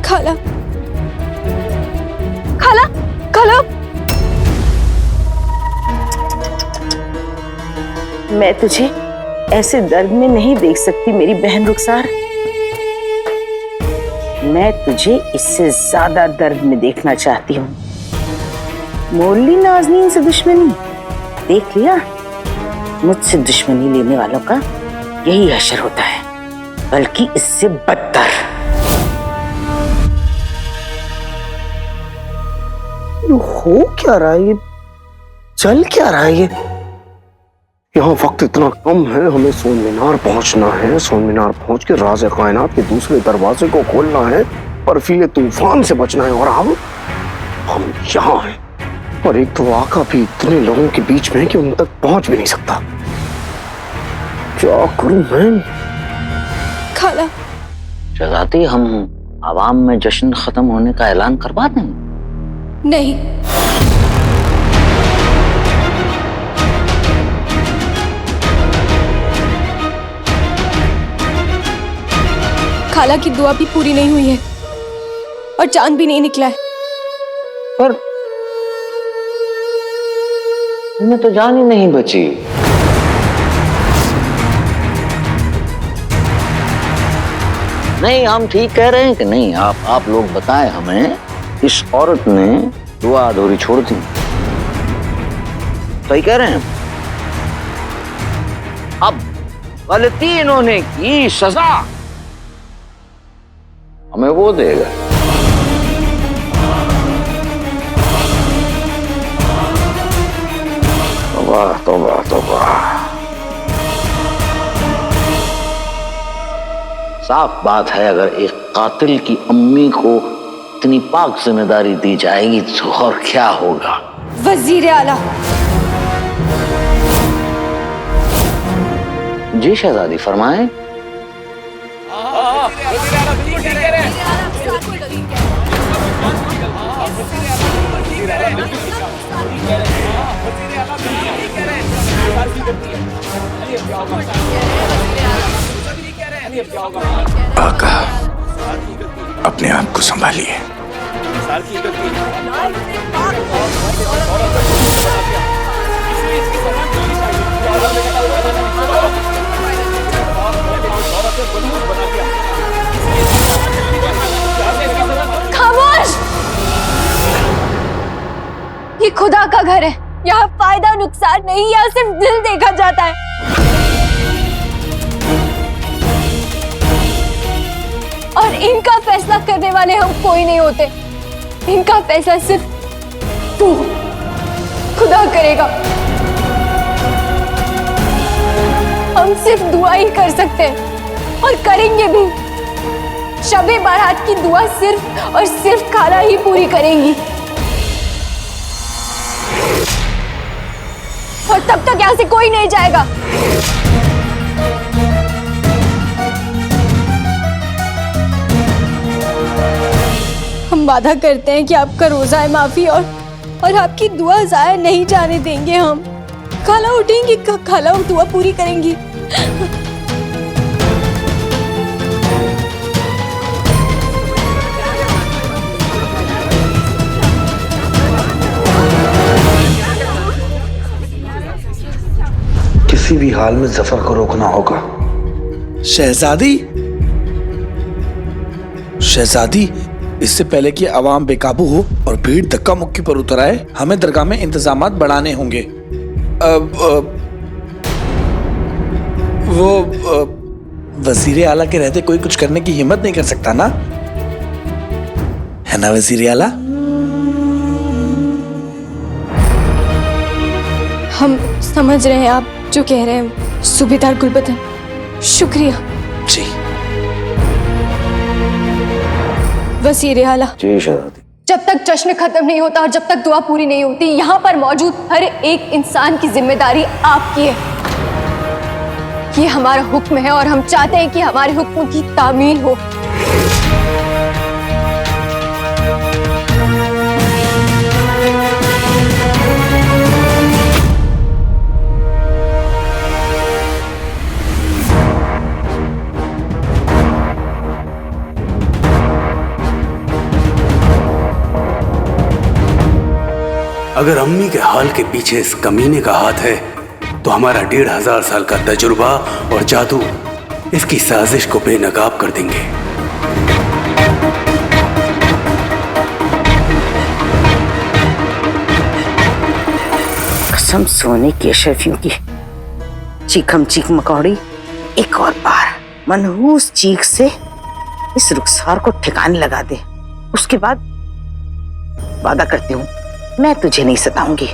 खाला, खाला, खाला। मैं तुझे ऐसे दर्द में नहीं देख सकती मेरी बहन रुखसार। मैं तुझे इससे ज्यादा दर्द में देखना चाहती हूँ। मोल ली नाज़नीन से दुश्मनी, देख लिया, मुझसे दुश्मनी लेने वालों का यही हशर होता है, बल्कि इससे बदतर। हो क्या रहा है ये, चल क्या रहा है ये? यहाँ वक्त इतना कम है, हमें सोन मीनार पहुंचना है। सोन मीनार पहुंच के राज़ कायनात के दूसरे दरवाजे को खोलना है, बर्फीले तूफान से बचना है। और हम यहाँ हैं, और एक तो आका भी इतने लोगों के बीच में है कि उन तक पहुंच भी नहीं सकता। क्या करूं मैं? खाला, शहजादी, हम आवाम में जश्न खत्म होने का ऐलान करवा दें? नहीं, खाला की दुआ भी पूरी नहीं हुई है और चांद भी नहीं निकला है। पर तुम्हें तो जान ही नहीं बची। नहीं, हम ठीक कह रहे हैं कि नहीं? आप लोग बताएं हमें, इस औरत ने दुआ अधूरी छोड़ दी, सही कह रहे हैं? अब गलती इन्होंने की, सजा हमें वो देगा। तौबा तौबा तौबा। साफ बात है, अगर एक कातिल की अम्मी को इतनी पाक जिम्मेदारी दी जाएगी तो और क्या होगा। वजीर आला। जी शहजादी, फरमाएं। आका, अपने आप को संभालिए। खामोश! ये खुदा का घर है, यहाँ फायदा नुकसान नहीं, यहाँ सिर्फ दिल देखा जाता है। और इनका फैसला करने वाले हम कोई नहीं होते, इनका फैसला सिर्फ तू, खुदा करेगा। हम सिर्फ दुआ ही कर सकते हैं और करेंगे भी। शबे बारात की दुआ सिर्फ और सिर्फ खाला ही पूरी करेंगी, और तब तक यहाँ से कोई नहीं जाएगा। हम वादा करते हैं कि आपका रोजा है माफी और आपकी दुआ जाया नहीं जाने देंगे। हम खाला उठेंगी, खाला दुआ पूरी करेंगी। किसी भी हाल में जफर को रोकना होगा। शहजादी, शहजादी, इससे पहले कि अवाम बेकाबू हो और भीड़ धक्का मुक्की पर उतर आए, हमें दरगाह में इंतजामात बढ़ाने होंगे। वजीर आला के रहते कोई कुछ करने की हिम्मत नहीं कर सकता ना, है ना वजीर आला? हम समझ रहे हैं आप जो कह रहे हैं सूबेदार गुलबदन, शुक्रिया। जी वजीर आला। जी शहजादी। जब तक जश्न खत्म नहीं होता और जब तक दुआ पूरी नहीं होती, यहाँ पर मौजूद हर एक इंसान की जिम्मेदारी आपकी है। ये हमारा हुक्म है और हम चाहते हैं कि हमारे हुक्म की तामील हो। अगर अम्मी के हाल के पीछे इस कमीने का हाथ है तो हमारा 1500 साल का तजुर्बा और जादू इसकी साजिश को बेनकाब कर देंगे। कसम सोने की अशरफियों की, चीखम चीख मकौड़ी एक और बार मनहूस चीख से इस रुखसार को ठिकाने लगा दे। उसके बाद वादा करती हूँ मैं तुझे नहीं सताऊंगी।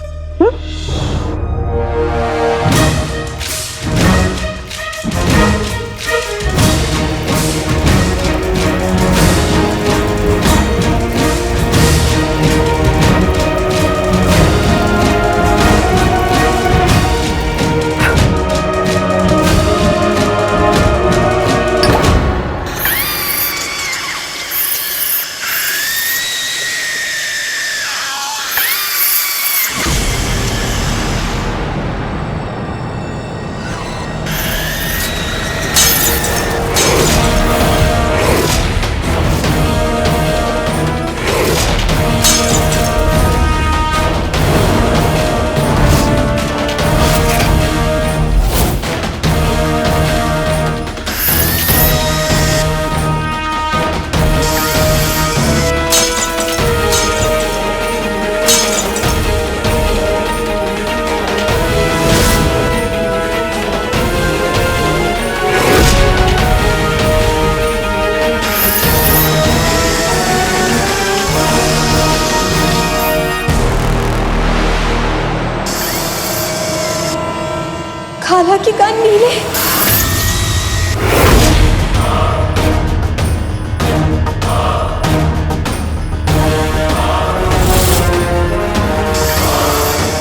खाला के कान नीले।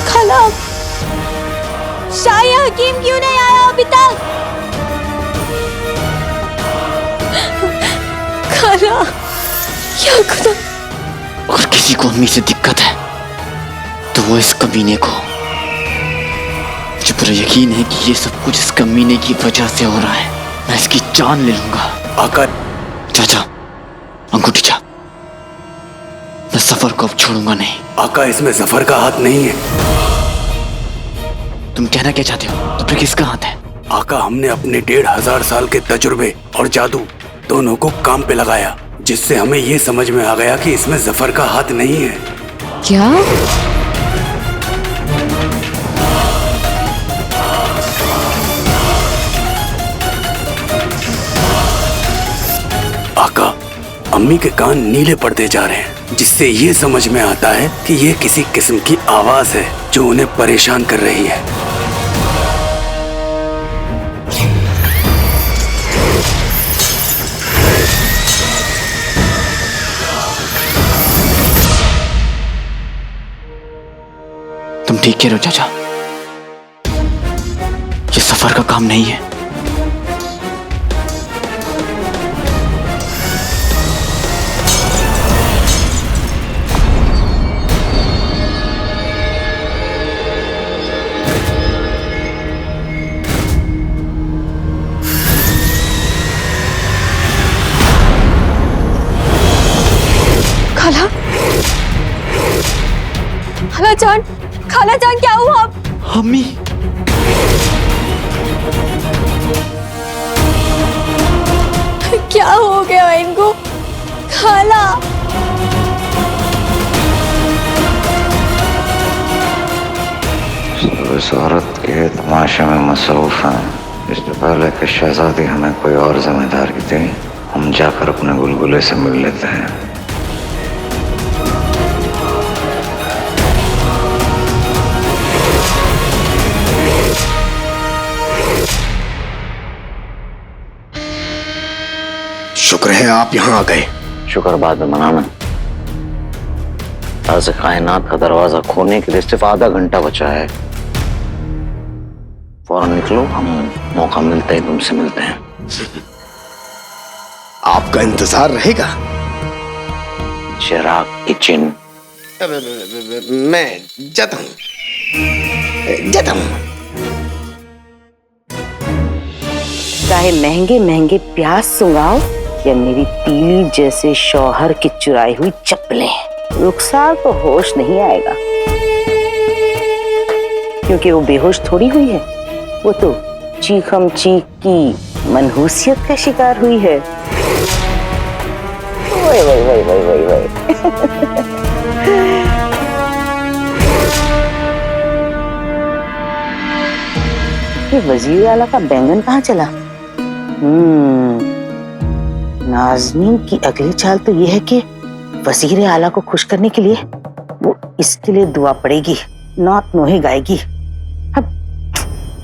खाला, शाही हकीम क्यों नहीं आया अभी तक? खाला, क्या खुदा। अगर किसी को अम्मी से दिक्कत है तो वो इस कमीने को। मुझे पूरा यकीन है कि ये सब कुछ इस कमीने की वजह से हो रहा है। मैं इसकी जान ले लूंगा। आका, चाचा, अंगूठी चा। मैं सफर को अब छोड़ूंगा नहीं। आका, इसमें जफर का हाथ नहीं है। तुम कहना क्या चाहते हो? तो फिर किसका हाथ है? आका, हमने अपने 1500 साल के तजुर्बे और जादू दोनों को काम पे लगाया, जिससे हमें ये समझ में आ गया कि इसमें जफर का हाथ नहीं है। क्या? आका, अम्मी के कान नीले पड़ते जा रहे हैं, जिससे ये समझ में आता है कि ये किसी किस्म की आवाज है जो उन्हें परेशान कर रही है। तुम ठीक कह रहे हो चाचा। ये सफर का काम नहीं है। खाला, खाला जान क्या हुआ? अम्मी, क्या हो गया इनको? खाला, इस औरत के तमाशे में मसरूफ हैं। इससे पहले कि शहजादी हमें कोई और जिम्मेदारी दे, हम जाकर अपने गुलगुले से मिल लेते हैं। शुक्र है आप यहाँ आ गए। शुक्र बाद में मनाना। राज़ कायनात का दरवाजा खोलने के लिए सिर्फ आधा घंटा बचा है। फौरन निकलो, हम मौका मिलते ही तुमसे मिलते हैं। आपका इंतजार रहेगा। चिराग किचन। मैं जाता हूँ। चाहे महंगे महंगे प्याज सुंगाओ या मेरी तीली जैसे शौहर की चुराई हुई चप्पलें, रुखसार को होश नहीं आएगा। क्योंकि वो बेहोश थोड़ी हुई है, वो तो चीखम चीख की मनहूसियत का शिकार हुई है। वही वही वही वही वही वही। ये वजीर आला का बैंगन कहाँ चला? नाज़नीन की अगली चाल तो ये है कि वजीर आला को खुश करने के लिए वो इसके लिए दुआ पड़ेगी, नात नोहे गाएगी। अब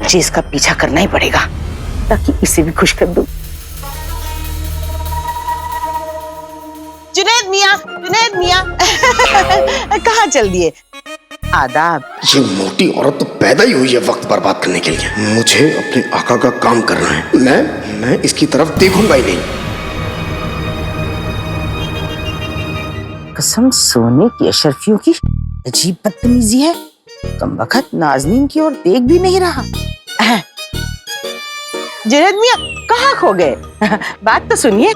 मुझे इसका पीछा करना ही पड़ेगा ताकि इसे भी खुश कर दूं। जुनैद मियां कहाँ चल दिए? आदाब। ये मोटी औरत तो पैदा ही हुई है वक्त बर्बाद करने के लिए। मुझे अपने आका का काम करना है। मैं इसकी तरफ देखूंगा ही नहीं। कसम सोने की अशरफियों की अजीब बदतमीजी है। कमबख्त नाज़नीन की ओर देख भी नहीं रहा। जुनैद मियां कहाँ खो गए? बात तो सुनिए।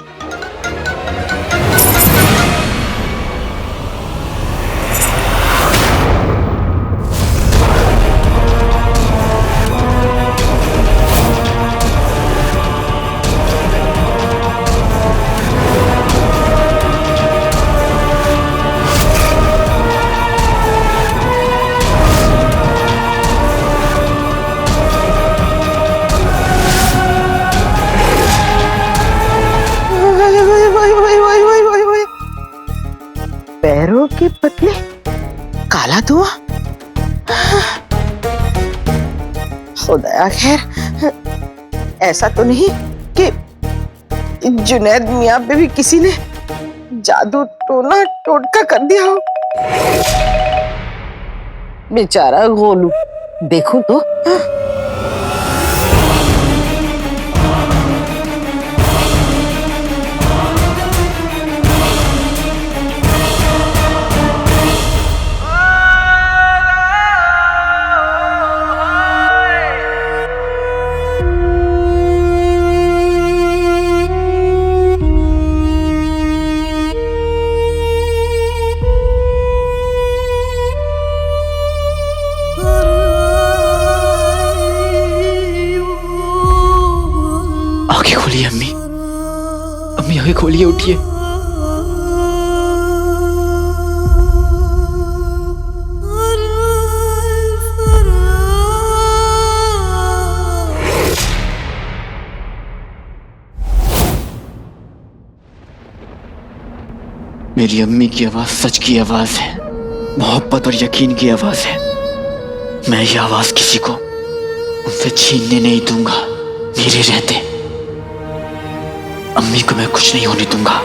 पैरों के पतले काला धुआं। खुदाया खैर ऐसा तो नहीं कि जुनैद मियां पे भी किसी ने जादू टोना टोटका कर दिया हो। बेचारा गोलू, देखो तो। अम्मी अम्मी आगे खोलिए, उठिए। मेरी अम्मी की आवाज सच की आवाज है, मोहब्बत और यकीन की आवाज है। मैं ये आवाज किसी को उनसे छीनने नहीं दूंगा। मेरे रहते अम्मी को मैं कुछ नहीं होने दूंगा।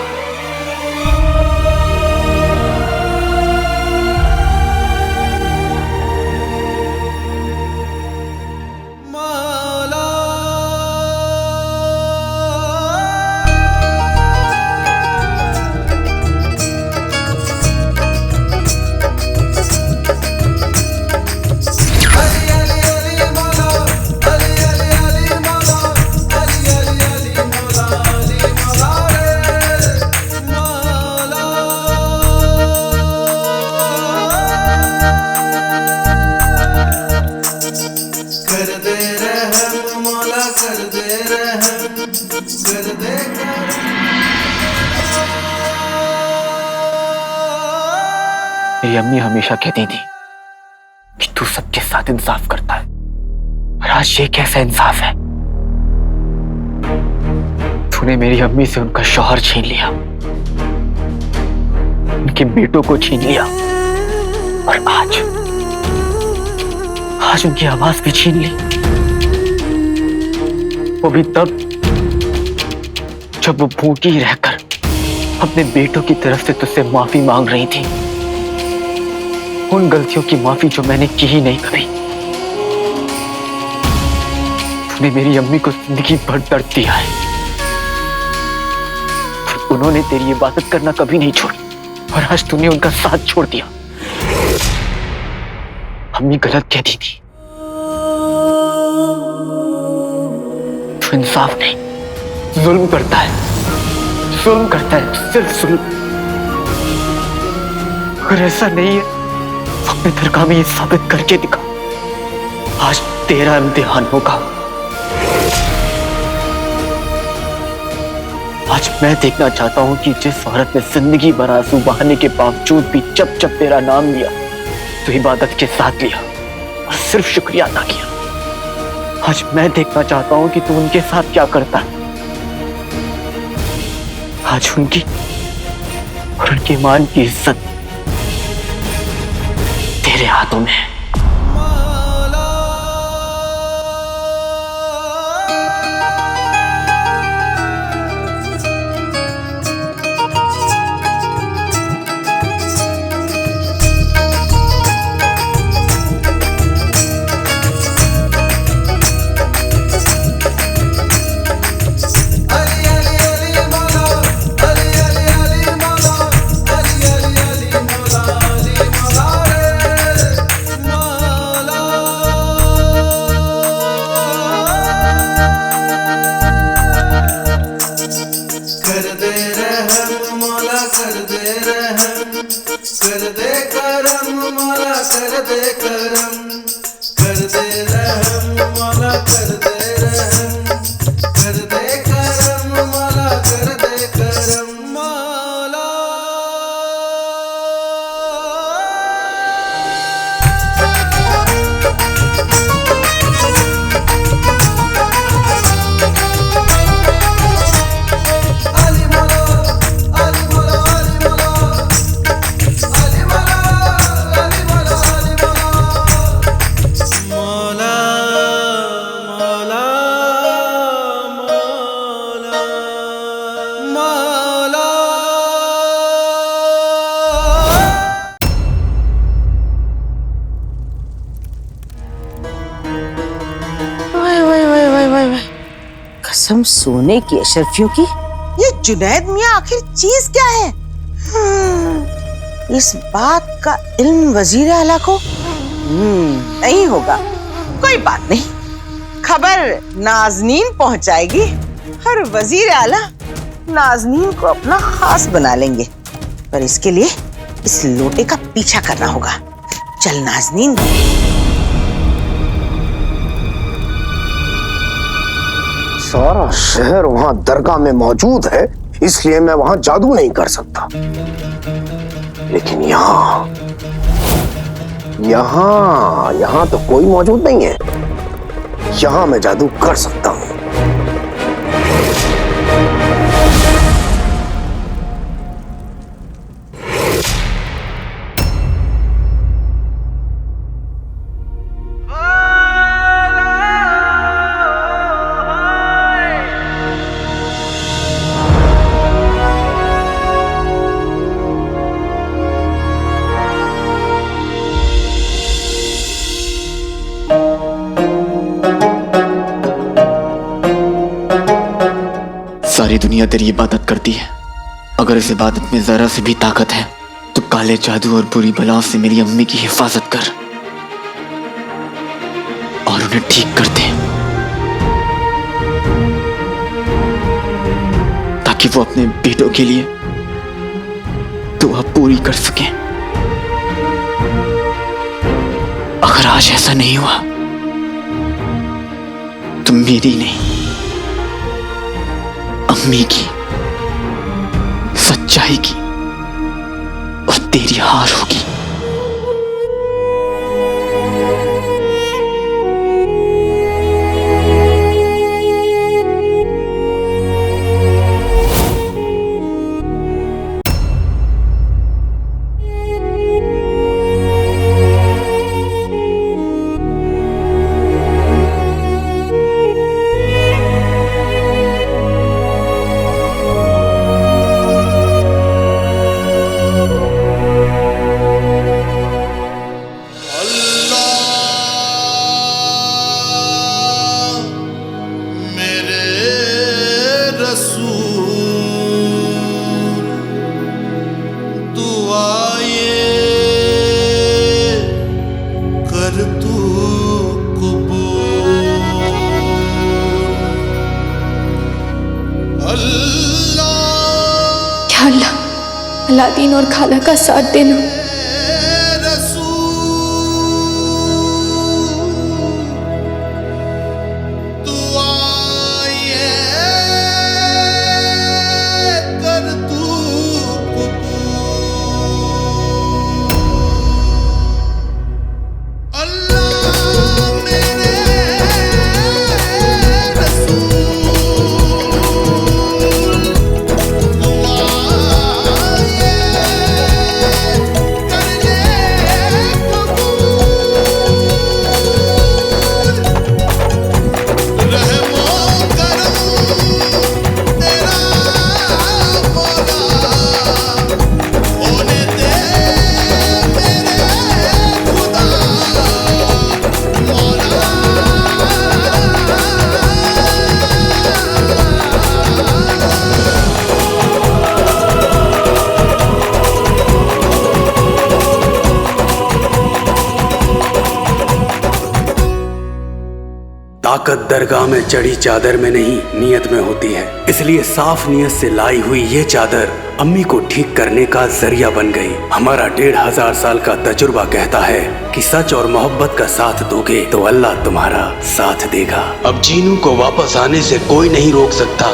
मेरी अम्मी हमेशा कहती थी कि तू सबके साथ इंसाफ करता है, और आज ये कैसा इंसाफ है? तूने मेरी अम्मी से उनका शौहर छीन लिया, उनके बेटों को छीन लिया, और आज उनकी आवाज भी छीन ली। वो भी तब जब वो भूखी रहकर अपने बेटों की तरफ से तुझसे माफी मांग रही थी, उन गलतियों की माफी जो मैंने की ही नहीं कभी। तूने मेरी अम्मी को जिंदगी भर दर्द दिया है, और उन्होंने तेरी इबादत करना कभी नहीं छोड़ी, और आज तूने उनका साथ छोड़ दिया। अम्मी गलत कहती थी, तू इंसाफ नहीं जुल्म करता है, जुल्म करता है, सिर्फ जुल्म। अगर ऐसा नहीं है अपने दरगाह में ये साबित करके दिखा। आज तेरा इम्तिहान होगा। आज मैं देखना चाहता हूं कि जिस औरत ने जिंदगी भर आंसू बहाने के बावजूद भी जब जब तेरा नाम लिया तो इबादत के साथ लिया और सिर्फ शुक्रिया अदा किया। आज मैं देखना चाहता हूं कि तू उनके साथ क्या करता है। आज उनकी और उनके ईमान की इज्जत तेरे हाथों में है। कसम सोने की अशरफियों की। ये जुनैद मियाँ आखिर चीज क्या है? इस बात का इल्म वजीर आला को नहीं होगा। कोई बात नहीं, खबर नाजनीन पहुंचाएगी और वजीर आला नाजनीन को अपना खास बना लेंगे। पर इसके लिए इस लोटे का पीछा करना होगा। चल नाजनीन। सारा शहर वहां दरगाह में मौजूद है, इसलिए मैं वहां जादू नहीं कर सकता। लेकिन यहाँ तो कोई मौजूद नहीं है। यहाँ मैं जादू कर सकता हूँ। सारी दुनिया तेरी इबादत करती है। अगर इस इबादत में जरा सी भी ताकत है तो काले जादू और बुरी बलाओं से मेरी अम्मी की हिफाजत कर और उन्हें ठीक कर दे, ताकि वो अपने बेटों के लिए दुआ पूरी कर सके। अगर आज ऐसा नहीं हुआ तो मेरी नहीं, अम्मी की, सच्चाई की और तेरी हार होगी। अल्लाह अलादीन और खाला का साथ देना। ताकत दरगाह में चढ़ी चादर में नहीं नियत में होती है, इसलिए साफ नियत से लाई हुई ये चादर अम्मी को ठीक करने का जरिया बन गई। हमारा 1500 साल का तजुर्बा कहता है कि सच और मोहब्बत का साथ दोगे तो अल्लाह तुम्हारा साथ देगा। अब जीनू को वापस आने से कोई नहीं रोक सकता।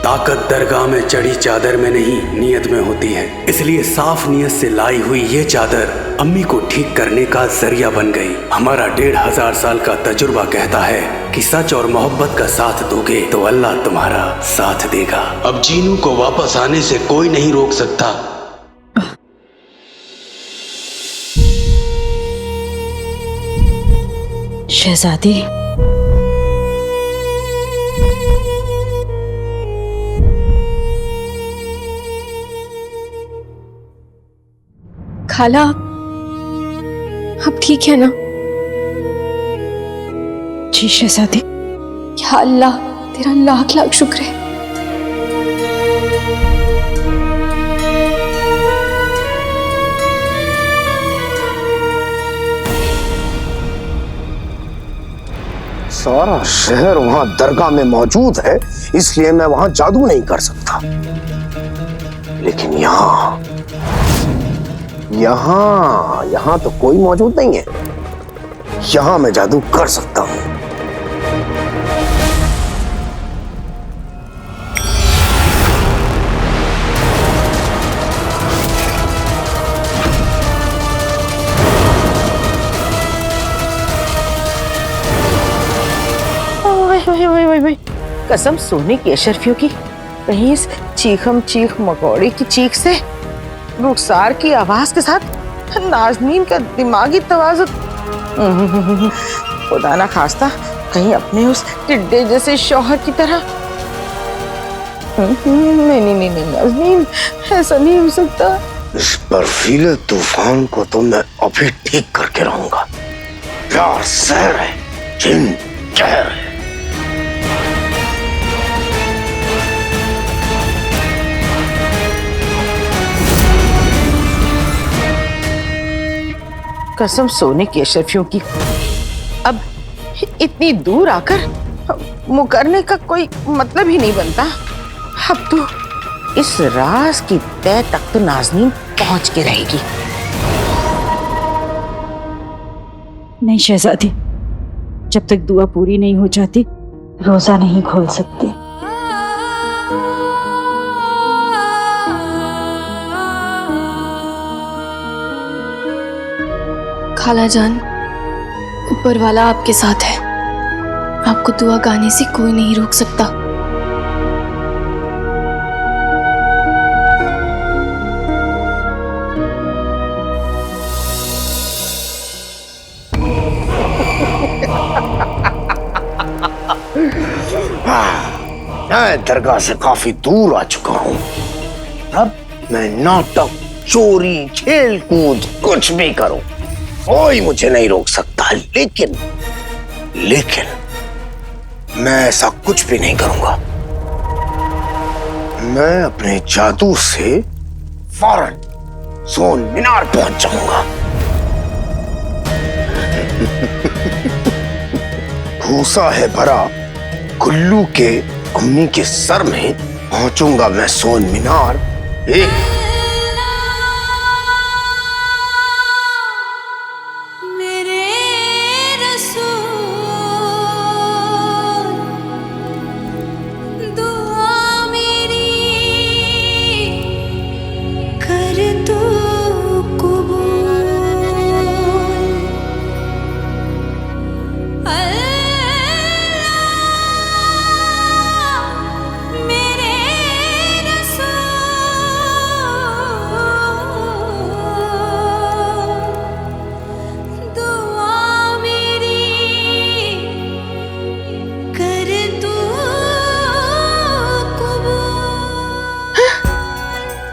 ताकत दरगाह में चढ़ी चादर में नहीं नियत में होती है, इसलिए साफ नियत से लाई हुई ये चादर अम्मी को ठीक करने का जरिया बन गई। हमारा 1500 साल का तजुर्बा कहता है कि सच और मोहब्बत का साथ दोगे तो अल्लाह तुम्हारा साथ देगा। अब जीनू को वापस आने से कोई नहीं रोक सकता। शहजादी, खाला, आप ठीक है ना? जी शहजादी। या अल्लाह, तेरा लाख लाख शुक्र है। सारा शहर वहां दरगाह में मौजूद है, इसलिए मैं वहां जादू नहीं कर सकता। लेकिन यहाँ तो कोई मौजूद नहीं है। यहां मैं जादू कर सकता हूं। वही कसम सोने की अशरफियों की, कहीं इस चीखम चीख मकौड़े की चीख से रुखसार की आवाज के साथ नाज़नीन का दिमागी तवाज़ुन, खुदा ना खास्ता कहीं अपने उस टिड्डे जैसे शौहर की तरह। नहीं नाज़नीन, ऐसा नहीं हो सकता। इस बर्फीले तूफान को तो मैं अभी ठीक करके रहूंगा। प्यार सहर है, जिन कहर है। कसम सोने की अशरफियों की, अब इतनी दूर आकर मुकरने का कोई मतलब ही नहीं बनता। अब तो इस राज की तह तक तो नाज़नीन पहुंच के रहेगी। नहीं शहजादी, जब तक दुआ पूरी नहीं हो जाती रोजा नहीं खोल सकती। खाला जान, ऊपर वाला आपके साथ है। आपको दुआ गाने से कोई नहीं रोक सकता। मैं दरगाह से काफी दूर आ चुका हूँ। अब मैं नाटक, चोरी, खेल कूद कुछ भी करूं, कोई मुझे नहीं रोक सकता। लेकिन मैं ऐसा कुछ भी नहीं करूंगा। मैं अपने जादू से फौरन सोन मीनार पहुंच जाऊंगा। भूसा है भरा गुल्लू के अम्मी के सर में पहुंचूंगा मैं सोन मीनार एक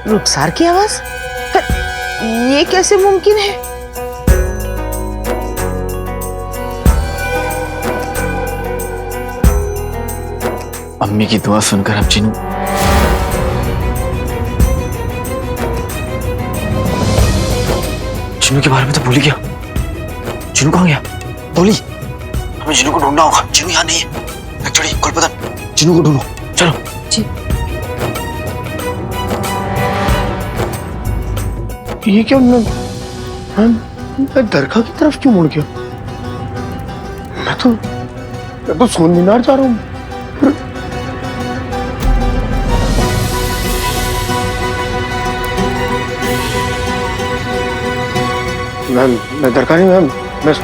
रुखसार की आवाज? ये कैसे मुमकिन है? अम्मी की दुआ सुनकर अब चिनू चिनू के बारे में तो भूल ही गया। चिनू कहाँ गया? बोली हमें चिनू को ढूंढना होगा। चिनू यहाँ नहीं है। एक्चुअली गुलबदन चिनू को ढूंढो। चलो जी। ये क्या मैं दरगाह की तरफ क्यों मुड़ गया? मैं तो सोन मीनार जा रहा हूँ। मैं दरगाह नहीं,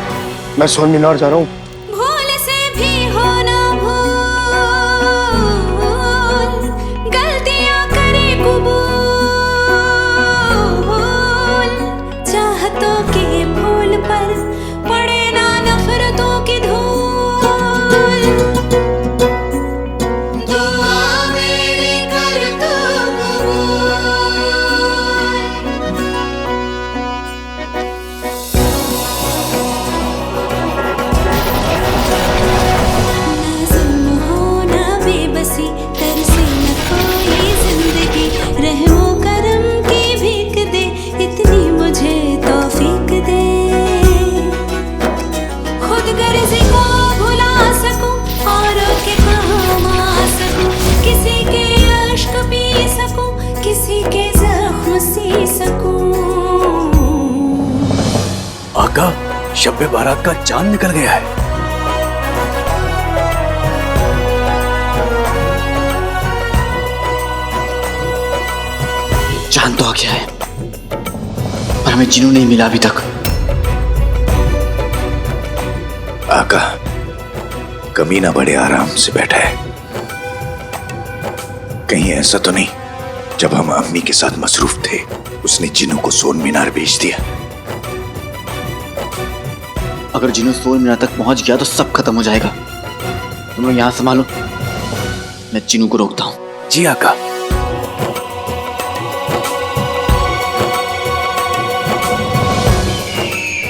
मैं सोन मीनार जा रहा हूँ। आका, शब्बे बारात का चांद निकल गया है। चांद तो आ गया है पर हमें चिनू नहीं मिला अभी तक। आका, कमीना बड़े आराम से बैठा है। कहीं ऐसा तो नहीं जब हम अम्मी के साथ मसरूफ थे उसने चिनू को सोन मीनार भेज दिया? अगर जिन्हों सोन मीनार तक पहुंच गया तो सब खत्म हो जाएगा। तुम लोग यहाँ संभालो, मैं चिनू को रोकता हूँ। जी आका।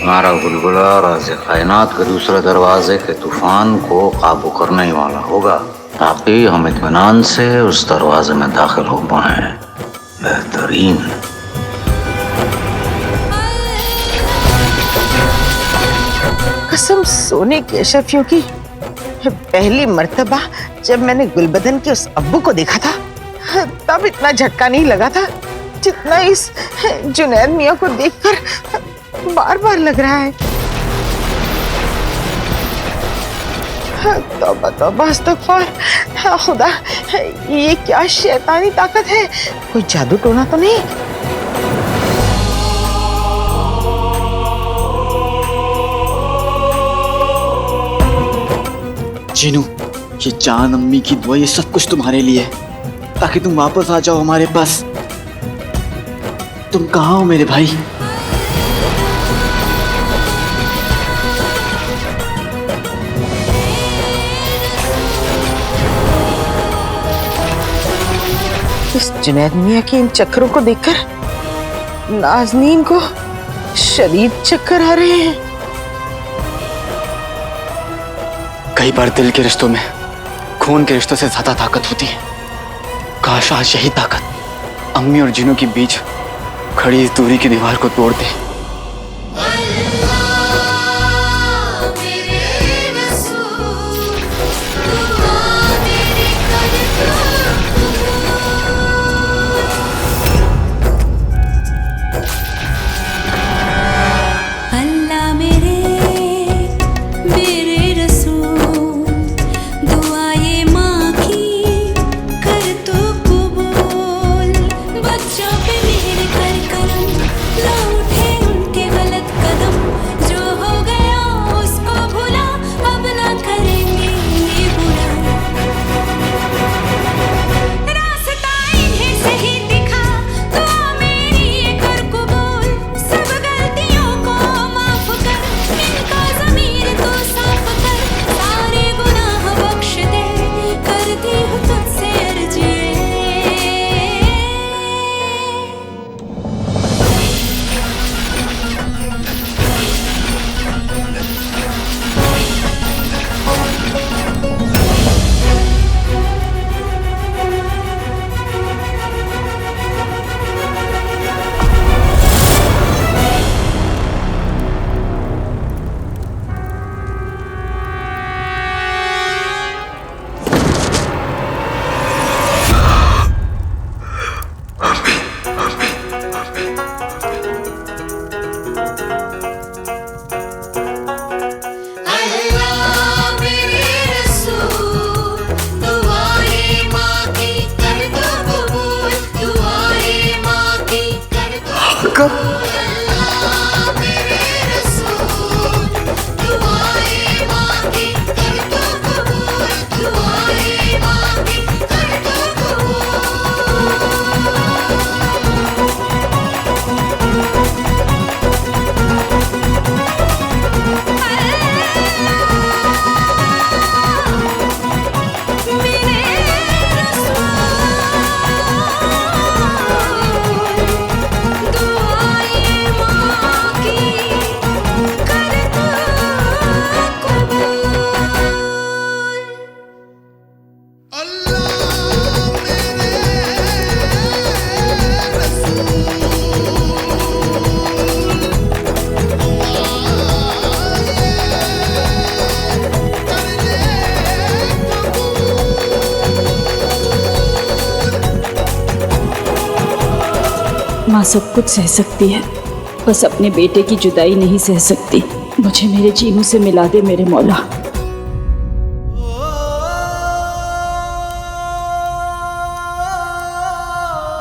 हमारा बुलबुला राज़े कायनात के दूसरे दरवाजे के तूफान को काबू करने वाला होगा ताकि हम इत्मीनान से उस दरवाजे में दाखिल हो पाए। बेहतरीन। कसम सोने की अशरफियों की, पहली मर्तबा जब मैंने गुलबदन के उस अब्बू को देखा था तब इतना झटका नहीं लगा था जितना इस जुनैद मियां को देखकर बार बार लग रहा है। तौबा तौबा अस्तगफार। खुदा, ये क्या शैतानी ताकत है? कोई जादू टोना तो नहीं? चिनू, ये चांद, अम्मी की दुआ, ये सब कुछ तुम्हारे लिए है ताकि तुम वापस आ जाओ हमारे पास। तुम कहाँ हो मेरे भाई? इस जुनैद मियां के इन चक्करों को देखकर नाज़नीन को शदीद चक्कर आ रहे हैं। कई बार दिल के रिश्तों में खून के रिश्तों से ज्यादा ताकत होती है। काश आज यही ताकत अम्मी और जिनू के बीच खड़ी इस दूरी की दीवार को तोड़ दे। होगा। माँ सब कुछ सह सकती है, बस अपने बेटे की जुदाई नहीं सह सकती। मुझे मेरे जीनू से मिला दे मेरे मौला।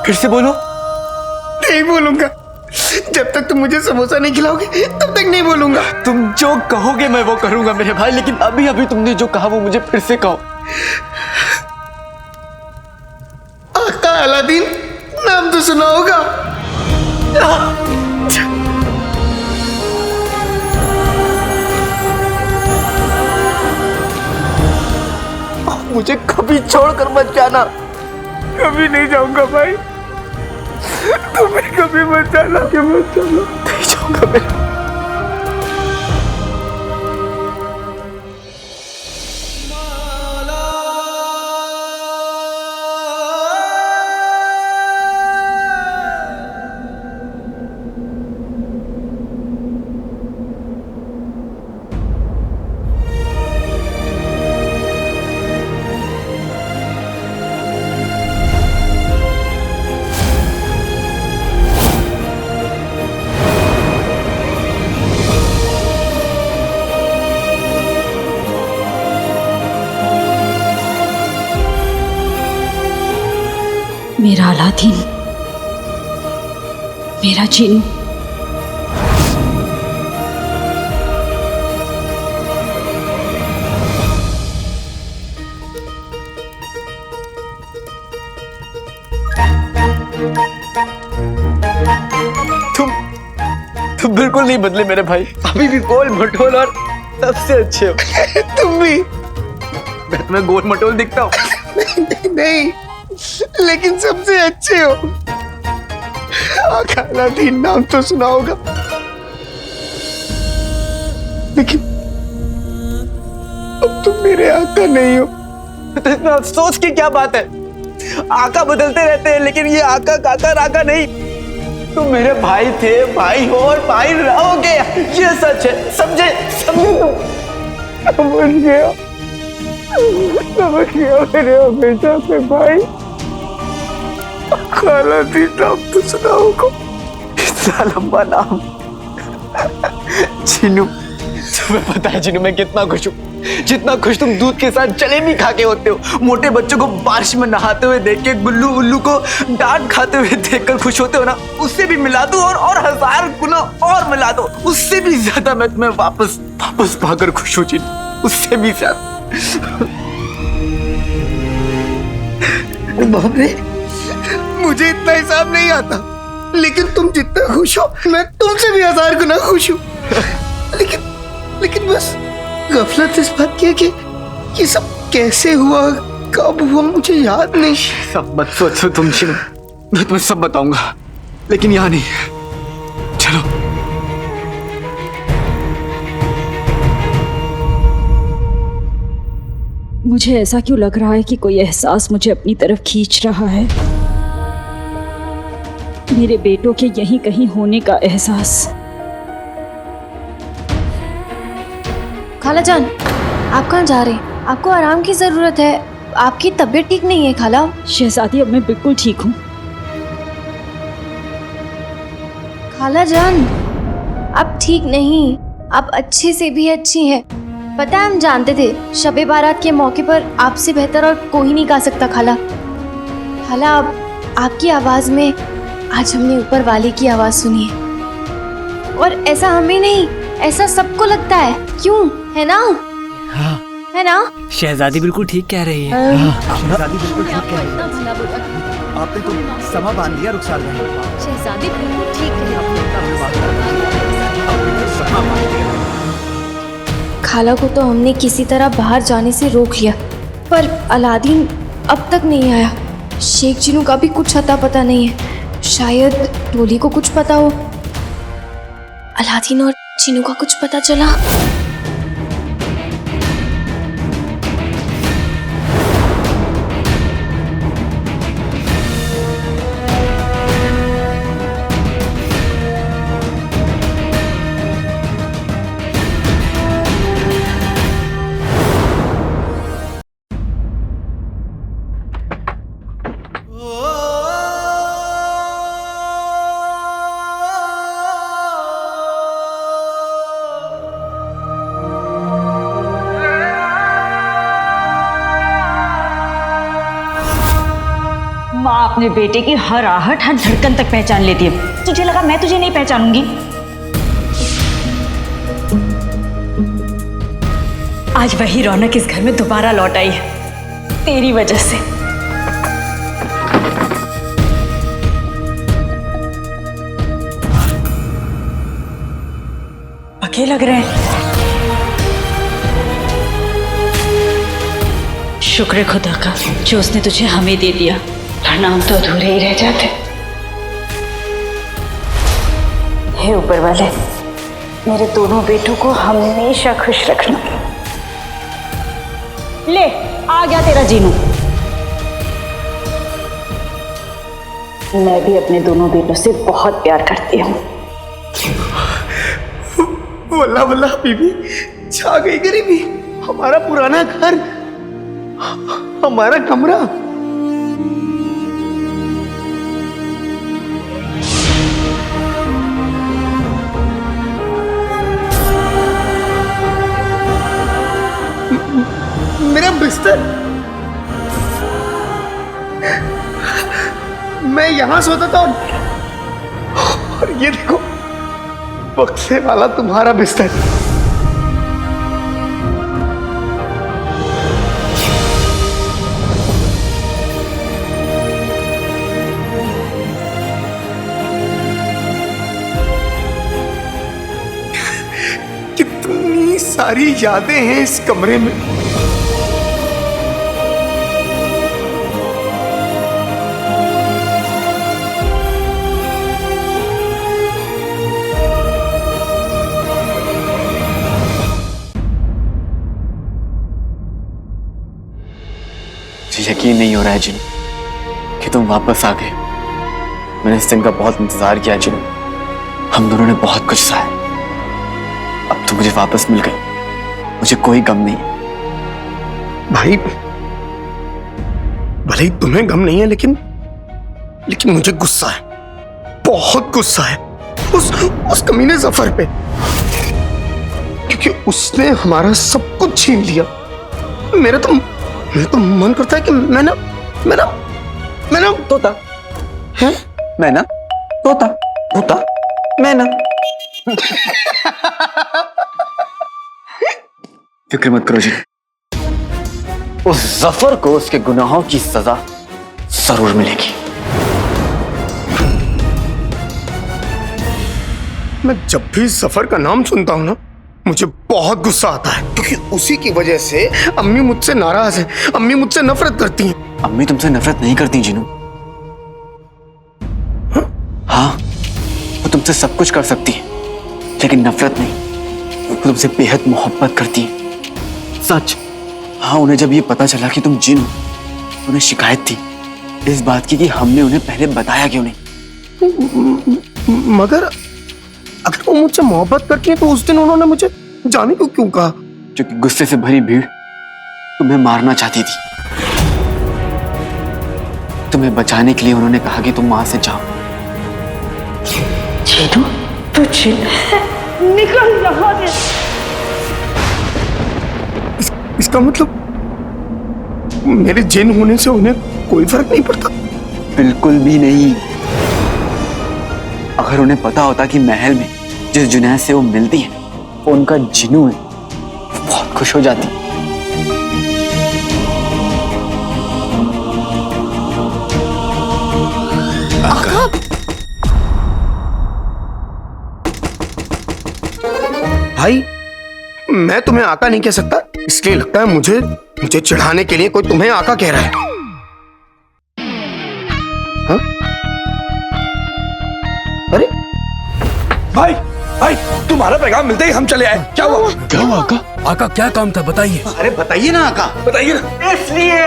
फिर से बोलो। नहीं बोलूंगा, जब तक तुम मुझे समोसा नहीं खिलाओगे तब तक नहीं बोलूंगा। तुम जो कहोगे मैं वो करूंगा मेरे भाई, लेकिन अभी अभी तुमने जो कहा वो मुझे फिर से कहो। आका अलादीन नाम तो सुना होगा। मुझे कभी छोड़कर मत जाना। कभी नहीं जाऊंगा भाई, तुम्हें कभी मत जाना। मत जाना, नहीं जाऊंगा मैं। मेरा अलादीन, मेरा जीनू, तुम बिल्कुल नहीं बदले मेरे भाई, अभी भी गोल मटोल और सबसे अच्छे हो। तुम भी। मैं तुम्हें गोल मटोल दिखता हूँ? नहीं, लेकिन सबसे अच्छे हो। आका अलादीन नाम तो सुना होगा, लेकिन अब तुम मेरे आका नहीं हो। तो इसमें अफसोस की क्या बात है? आका बदलते रहते हैं, लेकिन ये आका काका राका नहीं। तुम मेरे भाई थे, भाई हो और भाई रहोगे, ये सच है। समझे? समझे तुम? समझ गया मेरे हमेशा से भाई। अलादीन नाम तो सुना होगा। इतना लंबा नाम। जीनू, तुम्हें पता है जीनू मैं कितना खुश हूँ? जितना खुश तुम दूध के साथ जलेबी खा के होते हो, मोटे बच्चों को बारिश में नहाते हुए देख के, गुल्लू उल्लू को डांट खाते हुए देखकर खुश होते हो ना, उससे भी मिला दो और 1000 गुना और मिला दो, उससे भी ज्यादा मैं तुम्हें वापस पाकर खुश हूँ जीनू, उससे भी ज्यादा। बाप रे, मुझे इतना हिसाब नहीं आता, लेकिन तुम जितना खुश हो मैं तुमसे भी 1000 गुना खुश हूँ। लेकिन बस गफलत इस बात की है कि ये सब कैसे हुआ, कब हुआ, मुझे याद नहीं। सब मत सोचो तुम जीनू, मैं तुम्हें सब बताऊंगा, लेकिन यहाँ नहीं। चलो। मुझे ऐसा क्यों लग रहा है कि कोई एहसास मुझे अपनी तरफ खींच रहा है? मेरे बेटों के यहीं कहीं होने का एहसास। खाला जान, आप कहाँ जा रहे हैं? आपको आराम की जरूरत है, आपकी तबीयत ठीक नहीं है खाला। शहजादी, अब मैं बिल्कुल ठीक हूँ। खाला जान, आप ठीक नहीं, आप अच्छे से भी अच्छी हैं। पता है, हम जानते थे शबे बारात के मौके पर आपसे बेहतर और कोई नहीं गा सकता खाला। खाला, अब आपकी आवाज में आज हमने ऊपर वाले की आवाज सुनी है, और ऐसा हमें नहीं, ऐसा सबको लगता है। क्यों, है ना? हाँ। है ना? शहजादी बिल्कुल ठीक कह रही है। शहजादी बिल्कुल ठीक कह रही है। आपने तो समा बांध दिया रुखसार में। शहजादी बिल्कुल ठीक है। खाला को तो हमने किसी तरह बाहर जाने से रोक लिया, पर अलादीन अब तक नहीं आया। शेख जिनू का भी कुछ अता पता नहीं है। शायद डोली को कुछ पता हो। अलादीन और जिनू का कुछ पता चला? माँ अपने बेटे की हर आहट, हर धड़कन तक पहचान लेती है। तुझे लगा मैं तुझे नहीं पहचानूंगी? आज वही रौनक इस घर में दोबारा लौट आई है, तेरी वजह से। पके लग रहे हैं। शुक्र है खुदा का जो उसने तुझे हमें दे दिया, वरना हम तो अधूरे ही रह जाते। हे ऊपर वाले, मेरे दोनों बेटों को हमेशा खुश रखना। ले आ गया तेरा जीनू। मैं भी अपने दोनों बेटों से बहुत प्यार करती हूँ। वल्ला वल्ला बीबी, छा गई गरीबी। हमारा पुराना घर, हमारा कमरा। मेरा बिस्तर, मैं यहां सोता था, और ये देखो बक्से वाला तुम्हारा बिस्तर। कितनी सारी यादें हैं इस कमरे में। यकीन नहीं हो रहा है जिनू कि तुम वापस आ गए। मैंने इस दिन का बहुत इंतजार किया जिनू। हम दोनों ने बहुत कुछ सहा। अब तो मुझे वापस मिल गए, मुझे कोई गम नहीं है। भाई, भले ही तुम्हें गम नहीं है, लेकिन मुझे गुस्सा है, बहुत गुस्सा है उस कमीने जफर पे, क्योंकि उसने हमारा सब कुछ छीन लिया। मेरा तो मन करता है कि मैं ना तोता है, मैं ना तोता तोता मैं ना। फिक्र मत करो जी, उस जफर को उसके गुनाहों की सजा जरूर मिलेगी। मैं जब भी जफर का नाम सुनता हूं ना, मुझे बहुत गुस्सा आता है, क्योंकि उसी की वजह से अम्मी मुझसे नाराज है, अम्मी मुझसे नफरत करती हैं। अम्मी तुमसे नफरत नहीं करती जिनू। हाँ, वो तुमसे सब कुछ कर सकती है, लेकिन नफरत नहीं। वो तुमसे बेहद मोहब्बत करती है, सच। हाँ, उन्हें जब ये पता चला कि तुम जिन हो, उन्हें शिकायत थी इस बात की कि हमने उन्हें पहले बताया क्यों नहीं। मगर अगर वो मुझसे मोहब्बत करती है तो उस दिन उन्होंने मुझे जाने को क्यों कहा? क्योंकि गुस्से से भरी भीड़ तुम्हें मारना चाहती थी। तुम्हें बचाने के लिए उन्होंने कहा कि तुम वहां से जाओ। चीनू, तू निकल यहाँ से। इसका मतलब मेरे जिन होने से उन्हें कोई फर्क नहीं पड़ता? बिल्कुल भी नहीं। अगर उन्हें पता होता कि महल में जिस जुनैद से वो मिलती है वो उनका जिन्नू है, वो बहुत खुश हो जाती। भाई, मैं तुम्हें आका नहीं कह सकता, इसलिए लगता है मुझे चिढ़ाने के लिए कोई तुम्हें आका कह रहा है। हाँ? अरे भाई भाई, तुम्हारा पैगाम मिलते ही हम चले आए। क्या हुआ? क्या हुआ आका? आका क्या काम था बताइए। अरे बताइए ना आका, बताइए ना। इसलिए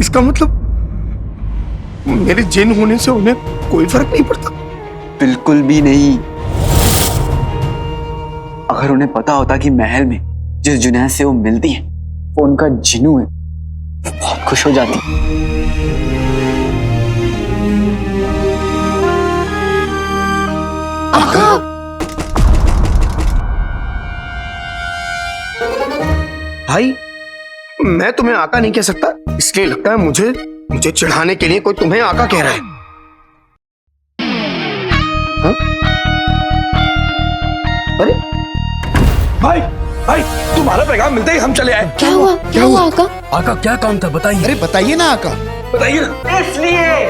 इसका मतलब मेरे जिन होने से उन्हें कोई फर्क नहीं पड़ता? बिल्कुल भी नहीं। अगर उन्हें पता होता कि महल में जिस जुनैद से वो मिलती है वो उनका जिन्नू है, वो बहुत खुश हो जाती। आका, भाई, मैं तुम्हें आका नहीं कह सकता, इसलिए लगता है मुझे चिढ़ाने के लिए कोई तुम्हें आका कह रहा है। हाँ? अरे भाई भाई, तुम्हारा पैगाम मिलते ही हम चले आए। क्या हुआ आका? आका क्या काम था बताइए। अरे बताइए ना आका। बताइए ना। इसलिए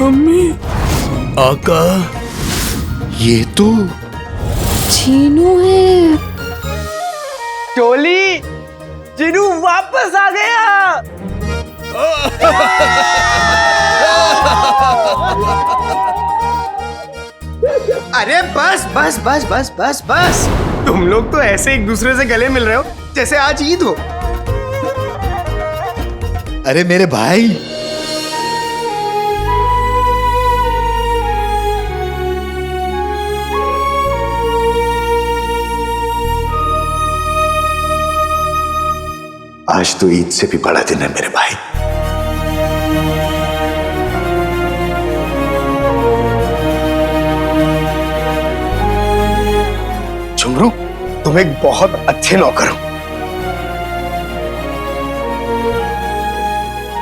मम्मी। आका, ये तो चीनू है। टोली, जिन्नू वापस आ गया। अरे बस बस बस बस बस बस, तुम लोग तो ऐसे एक दूसरे से गले मिल रहे हो जैसे आज ईद हो। अरे मेरे भाई, आज तो ईद से भी बड़ा दिन है मेरे भाई। झुमरू, तुम एक बहुत अच्छे नौकर हो।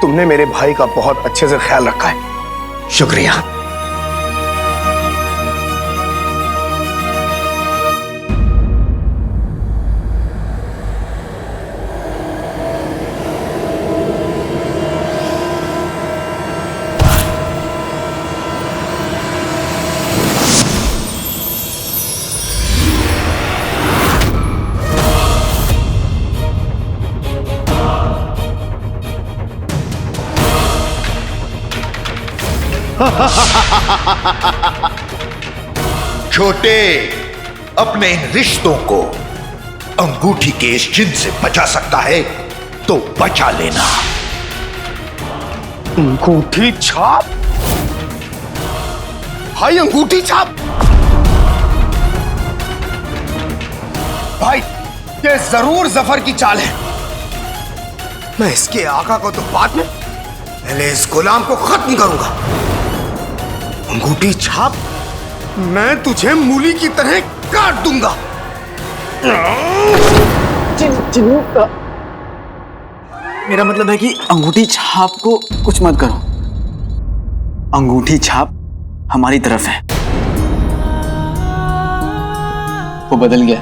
तुमने मेरे भाई का बहुत अच्छे से ख्याल रखा है, शुक्रिया। छोटे, अपने इन रिश्तों को अंगूठी के इस जिन से बचा सकता है तो बचा लेना। अंगूठी छाप? भाई अंगूठी छाप? भाई, ये जरूर जफर की चाल है। मैं इसके आका को तो बाद में, पहले इस गुलाम को खत्म करूंगा। अंगूठी छाप, मैं तुझे मूली की तरह काट दूंगा। मेरा मतलब है कि अंगूठी छाप को कुछ मत करो। अंगूठी छाप हमारी तरफ है। वो बदल गया,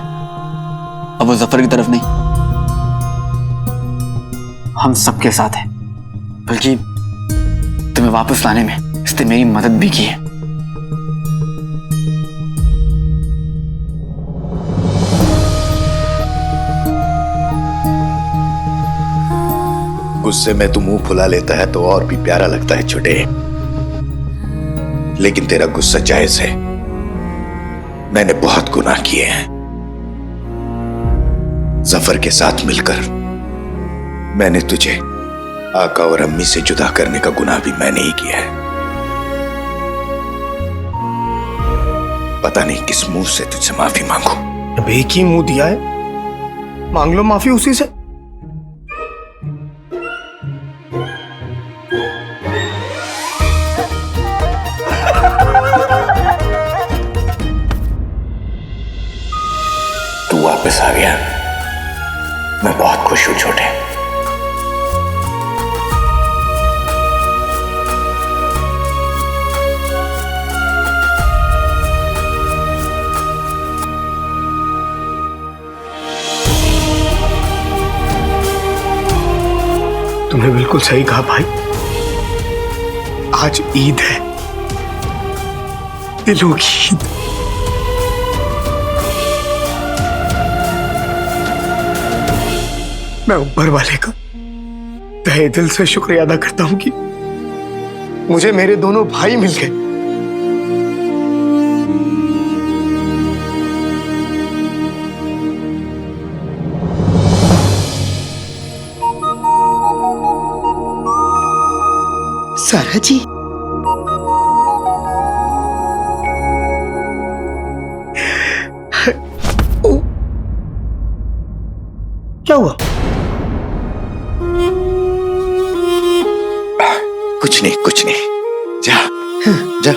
अब वो जफर की तरफ नहीं, हम सबके साथ है। बल्कि तुम्हें वापस लाने में इसने मेरी मदद भी की है। गुस्से में तू मुंह फुला लेता है तो और भी प्यारा लगता है छोटे, लेकिन तेरा गुस्सा जायज है। मैंने बहुत गुनाह किए हैं। जफर के साथ मिलकर मैंने तुझे आका और अम्मी से जुदा करने का गुनाह भी मैंने ही किया है। पता नहीं किस मुंह से तुझसे माफी मांगू। अब एक ही मुंह दिया है, मांग लो माफी उसी से। तू वापस आ गया, मैं बहुत खुश हूं छोटे। तुमने बिल्कुल सही कहा भाई, आज ईद है, दिलों की ईद। मैं ऊपर वाले का तहे दिल से शुक्रिया अदा करता हूं कि मुझे मेरे दोनों भाई मिल गए। सारा जी, क्या हुआ? कुछ नहीं, कुछ नहीं, जा जा।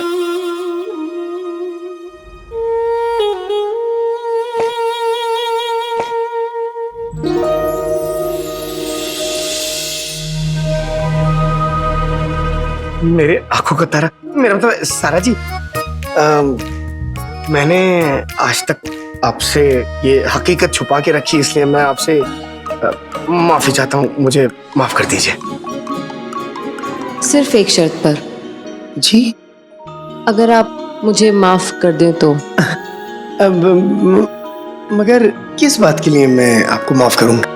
मेरे आंखों का तारा, मेरा मतलब सारा जी, मैंने आज तक आपसे ये हकीकत छुपा के रखी, इसलिए मैं आपसे माफी चाहता हूँ, मुझे माफ कर दीजिए। सिर्फ एक शर्त पर। जी? अगर आप मुझे माफ कर दें तो। मगर किस बात के लिए मैं आपको माफ करूंगा?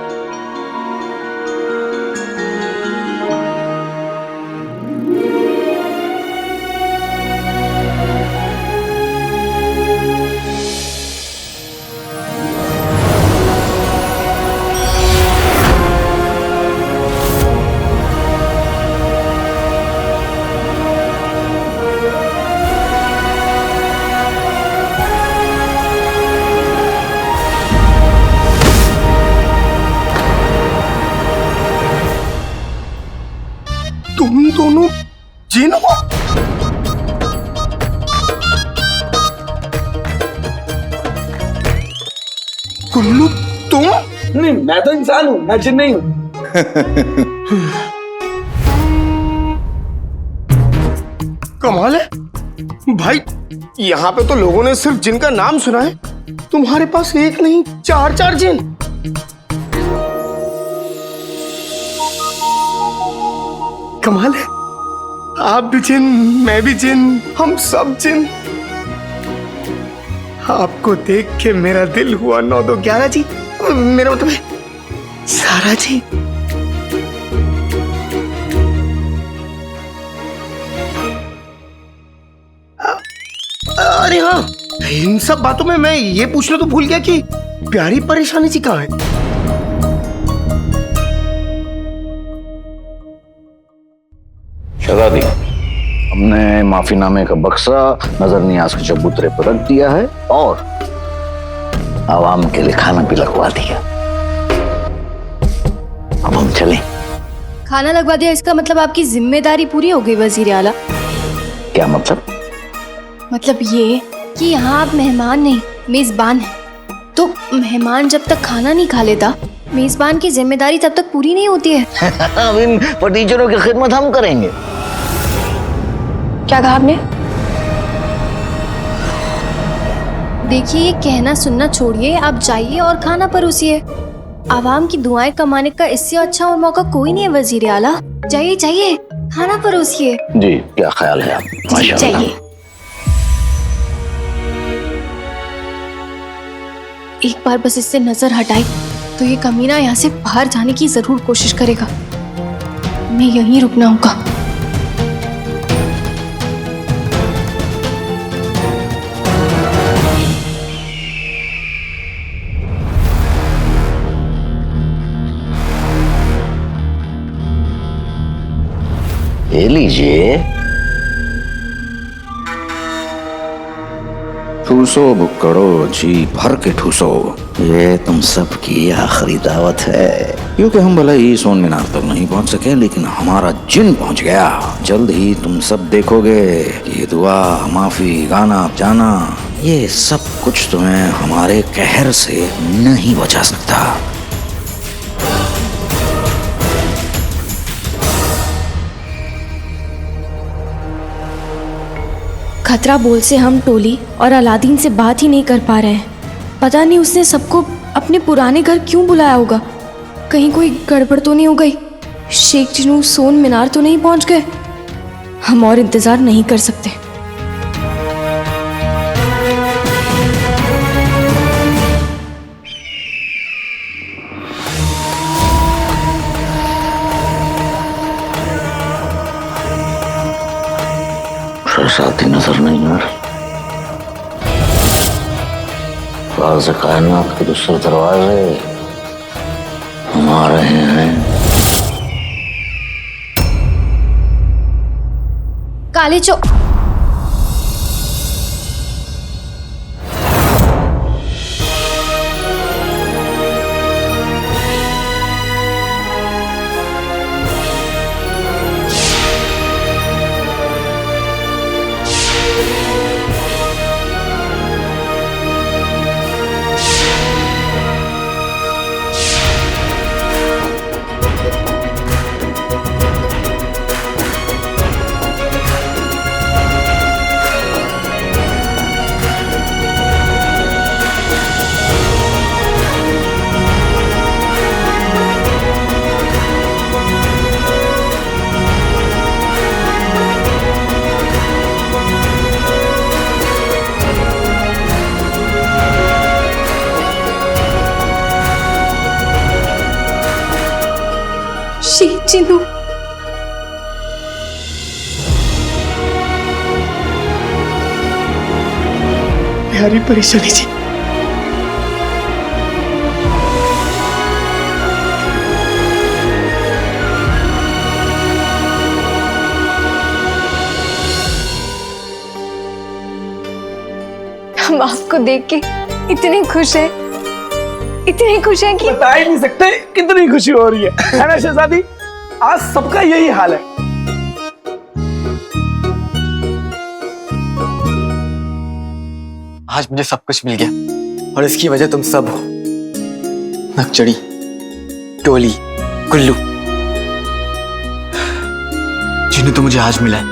तुम दोनों जिन हो? कुल्लू तुम? नहीं, मैं तो इंसान हूँ, मैं जिन नहीं हूँ। कमाल है भाई, यहाँ पे तो लोगों ने सिर्फ जिन का नाम सुना है, तुम्हारे पास एक नहीं चार चार जिन। कमाल है, आप भी जिन, मैं भी जिन, हम सब जिन। आपको देख के मेरा दिल हुआ 9-2-11 जी, मेरा मतलब है सारा जी। अरे हाँ, इन सब बातों में मैं ये पूछना तो भूल गया कि प्यारी परेशानी जी कहाँ है? शहजादी, हमने माफीनामे का बक्सा नजर नियाज के चबूतरे पर रख दिया है और आवाम के लिए खाना भी लगवा दिया। अब हम चलें। खाना लगवा दिया, इसका मतलब आपकी जिम्मेदारी पूरी हो गई वजीर आला? क्या मतलब? मतलब ये कि यहाँ आप मेहमान नहीं मेजबान हैं, तो मेहमान जब तक खाना नहीं खा लेता, मेजबान की जिम्मेदारी तब तक पूरी नहीं होती है। अब इन फटीचरों की खिदमत हम करेंगे। क्या कहा आपने? देखिए, ये कहना सुनना छोड़िए, आप जाइए और खाना परोसिए। आवाम की दुआएं कमाने का इससे अच्छा और मौका कोई नहीं है वजीर आला। जाइए जाइए, खाना परोसिए। जी, क्या ख्याल है आप? माशाअल्लाह। जाइए। एक बार बस इससे नजर हटाई तो ये कमीना यहाँ से बाहर जाने की जरूर कोशिश करेगा। मैं यहीं रुकना होगा। ले लीजिए। ठूसो भुक्कड़ो जी भर के ठूसो। ये तुम सबकी आखिरी दावत है, क्योंकि हम भले ही सोन मीनार तक नहीं पहुंच सके, लेकिन हमारा जिन पहुंच गया। जल्द ही तुम सब देखोगे कि ये दुआ, माफी, गाना, जाना, ये सब कुछ तुम्हें हमारे कहर से नहीं बचा सकता। खतरा बोल से हम टोली और अलादीन से बात ही नहीं कर पा रहे हैं। पता नहीं उसने सबको अपने पुराने घर क्यों बुलाया होगा। कहीं कोई गड़बड़ तो नहीं हो गई? शेख जिनू सोन मीनार तो नहीं पहुंच गए? हम और इंतजार नहीं कर सकते। साथी नजर नहीं आ रही। राज कायनात के दूसरे दरवाजे हम आ रहे हैं। काले चो शेख जिनू प्यारी परेशानी जी। हम आपको देख के इतने खुश हैं कि बता ही नहीं सकते कितनी खुशी हो रही है ना शहजादी? आज सबका यही हाल है। आज मुझे सब कुछ मिल गया और इसकी वजह तुम सब हो। नकचड़ी, टोली, कुल्लू। जिन्हें तो मुझे आज मिला है,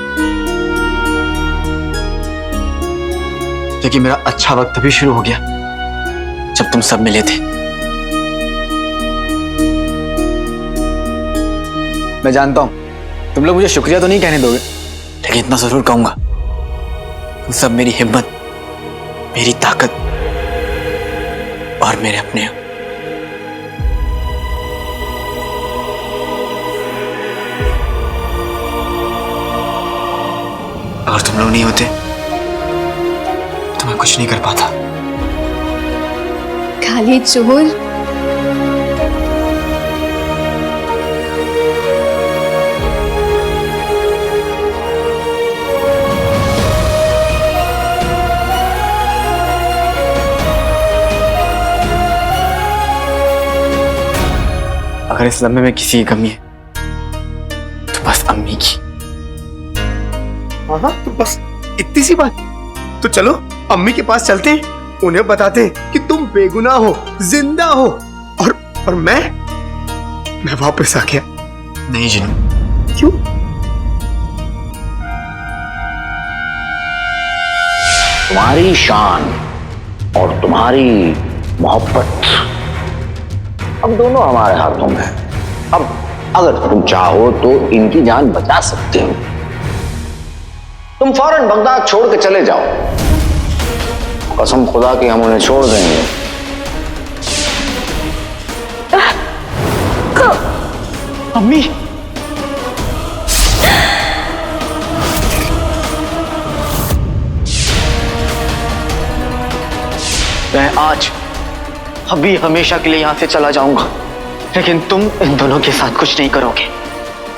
लेकिन मेरा अच्छा वक्त तभी शुरू हो गया जब तुम सब मिले थे। मैं जानता हूं तुम लोग मुझे शुक्रिया तो नहीं कहने दोगे, लेकिन इतना जरूर कहूंगा, तुम सब मेरी हिम्मत, मेरी ताकत और मेरे अपने हो। अगर तुम लोग नहीं होते तो मैं कुछ नहीं कर पाता। काले चोर, अगर इस लम्हे में किसी की कमी है तो बस अम्मी की। हाँ तो बस इतनी सी बात। तो चलो अम्मी के पास चलते हैं, उन्हें बताते हैं कि तुम बेगुनाह हो, जिंदा हो, और मैं वापस आ गया। नहीं जिनू। क्यों? तुम्हारी शान और तुम्हारी मोहब्बत अब दोनों हमारे हाथों में है। अब अगर तुम चाहो तो इनकी जान बचा सकते हो। तुम फौरन बगदाद छोड़ के चले जाओ। कसम खुदा की हम उन्हें छोड़ देंगे। अम्मी, मैं आज अभी हमेशा के लिए यहां से चला जाऊंगा, लेकिन तुम इन दोनों के साथ कुछ नहीं करोगे।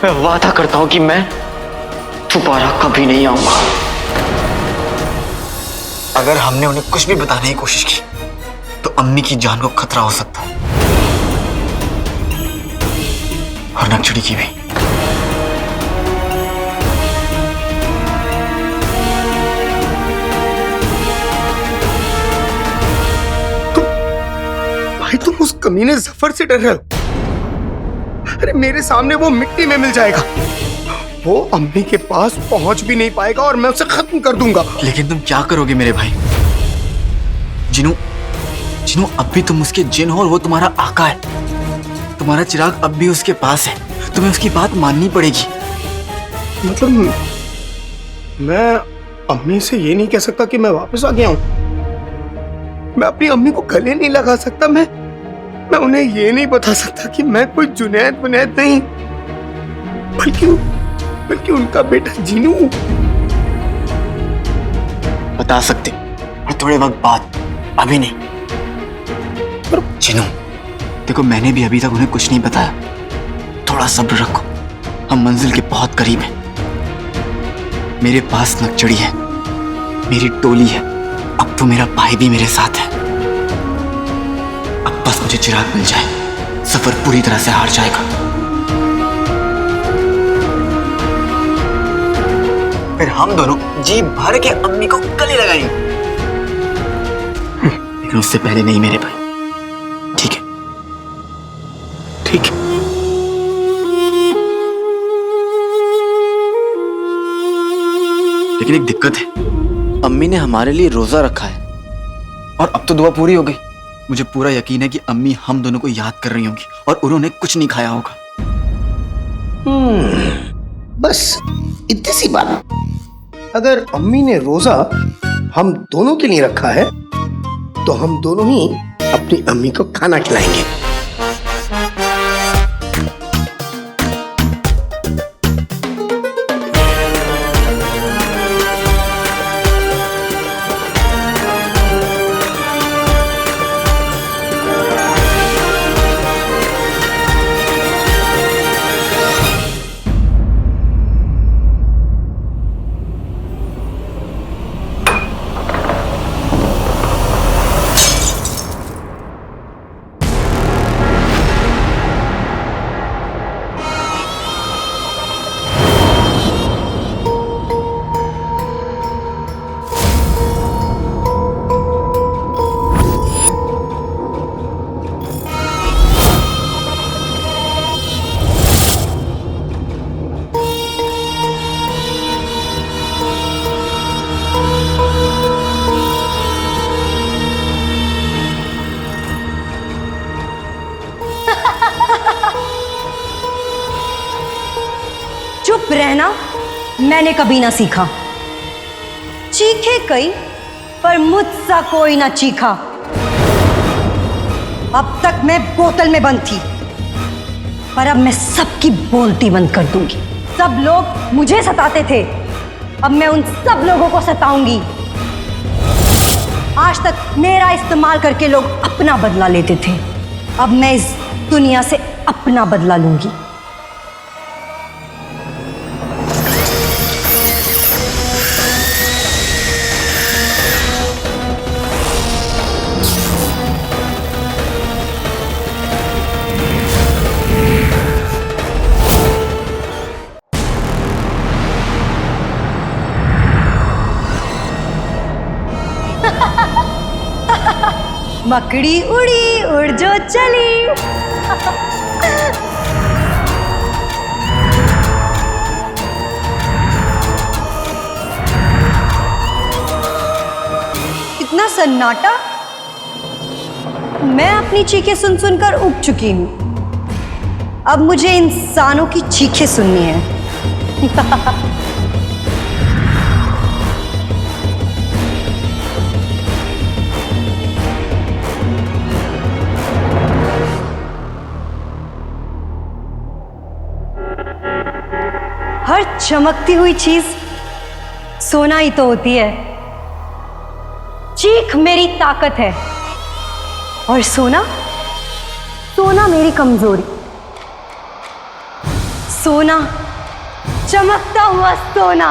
मैं वादा करता हूं कि मैं दोबारा कभी नहीं आऊंगा। अगर हमने उन्हें कुछ भी बताने की कोशिश की तो अम्मी की जान को खतरा हो सकता है, और नक्चड़ी की भी। भाई तुम उस कमीने जफर से डर रहे हो? अरे मेरे सामने वो मिट्टी में मिल जाएगा, वो अम्मी के पास पहुंच भी नहीं पाएगा और मैं उसे खत्म कर दूंगा। लेकिन तुम क्या करोगे मेरे भाई? जिनू, जिनू अब भी तुम उसके जिन हो और वो तुम्हारा आका है। तुम्हारा चिराग अब भी उसके पास है, तुम्हें उसकी बात माननी पड़ेगी। मतलब मैं अम्मी से ये नहीं कह सकता कि मैं वापस आ गया हूं। मैं अपनी अम्मी को गले नहीं लगा सकता। मैं उन्हें ये नहीं बता सकता कि मैं कोई जुनैद नहीं, बल्कि उनका बेटा जीनू। बता सकते, और थोड़े वक्त बाद, अभी नहीं। जीनू, देखो मैंने भी अभी तक उन्हें कुछ नहीं बताया। थोड़ा सब्र रखो, हम मंजिल के बहुत करीब हैं। मेरे पास नक्चड़ी है, मेरी टोली है, अब तो मेरा भाई भी मेरे साथ है। अब बस मुझे चिराग मिल जाए, सफर पूरी तरह से हार जाएगा। फिर हम दोनों जी भर के अम्मी को गले लगाएंगे। लेकिन उससे पहले नहीं मेरे भाई, ठीक है? ठीक है। लेकिन एक दिक्कत है, अम्मी ने हमारे लिए रोजा रखा है और अब तो दुआ पूरी हो गई। मुझे पूरा यकीन है कि अम्मी हम दोनों को याद कर रही होंगी और उन्होंने कुछ नहीं खाया होगा। बस इतनी सी बात। अगर अम्मी ने रोजा हम दोनों के लिए रखा है तो हम दोनों ही अपनी अम्मी को खाना खिलाएंगे। चुप रहना मैंने कभी ना सीखा। चीखे कई पर मुझसा कोई ना चीखा। अब तक मैं बोतल में बंद थी, पर अब मैं सबकी बोलती बंद कर दूंगी। सब लोग मुझे सताते थे, अब मैं उन सब लोगों को सताऊंगी। आज तक मेरा इस्तेमाल करके लोग अपना बदला लेते थे, अब मैं इस दुनिया से अपना बदला लूंगी। मकड़ी उड़ी उड़ जो चली। इतना सन्नाटा। मैं अपनी चीखें सुन सुनकर उब चुकी हूं, अब मुझे इंसानों की चीखें सुननी है। हर चमकती हुई चीज सोना ही तो होती है। चीख मेरी ताकत है और सोना मेरी कमजोरी। सोना, चमकता हुआ सोना।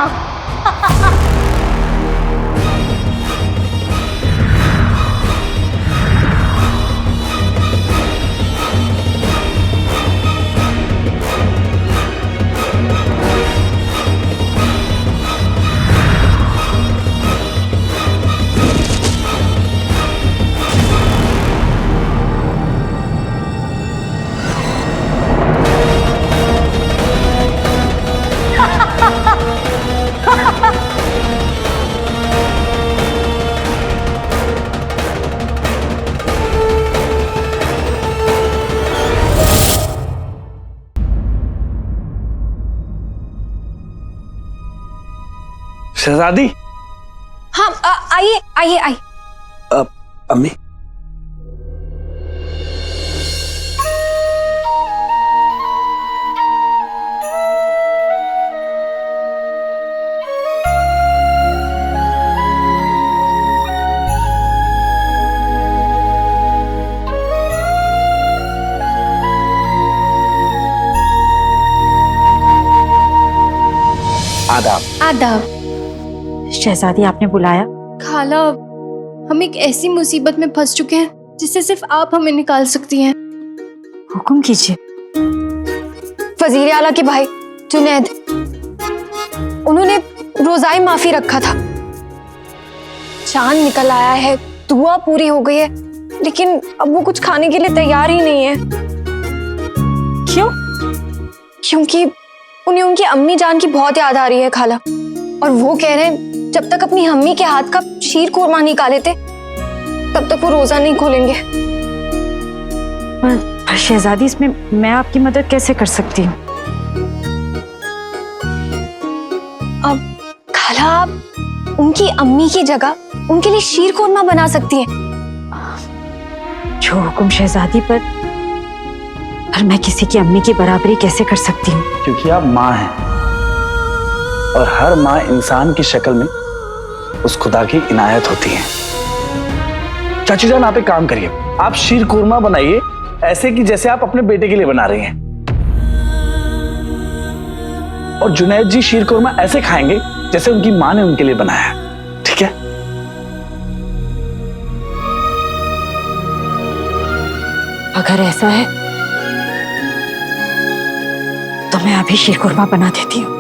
शहजादी। हाँ आइए आइए आइए। अम्मी आदाब। आदाब। शहजादी आपने बुलाया? खाला, हम एक ऐसी मुसीबत में फंस चुके हैं जिससे सिर्फ आप हमें निकाल सकती हैं। हुक्म कीजिए। वजीर आला के भाई जुनैद, उन्होंने रोजाई माफी रखा था। चांद निकल आया है, दुआ पूरी हो गई है, लेकिन अब वो कुछ खाने के लिए तैयार ही नहीं है। क्यों? क्योंकि उन्हें उनकी अम्मी जान की बहुत याद आ रही है खाला, और वो कह रहे हैं जब तक अपनी अम्मी के हाथ का शीर कोरमा नहीं खा लेते तब तक वो रोजा नहीं खोलेंगे। पर शहजादी, इसमें मैं आपकी मदद कैसे कर सकती हूँ? अब खाला, आप उनकी अम्मी की जगह उनके लिए शीर कोरमा बना सकती हैं। जो हुक्म शहजादी, पर मैं किसी की अम्मी की बराबरी कैसे कर सकती हूँ? क्योंकि आप माँ हैं और हर माँ इंसान की शक्ल में उस खुदा की इनायत होती है। चाची जान, आप एक काम करिए, आप शीर कोरमा बनाइए ऐसे कि जैसे आप अपने बेटे के लिए बना रही हैं, और जुनैद जी शीर कोरमा ऐसे खाएंगे जैसे उनकी माँ ने उनके लिए बनाया है। ठीक है? अगर ऐसा है तो मैं अभी शीर कोरमा बना देती हूँ।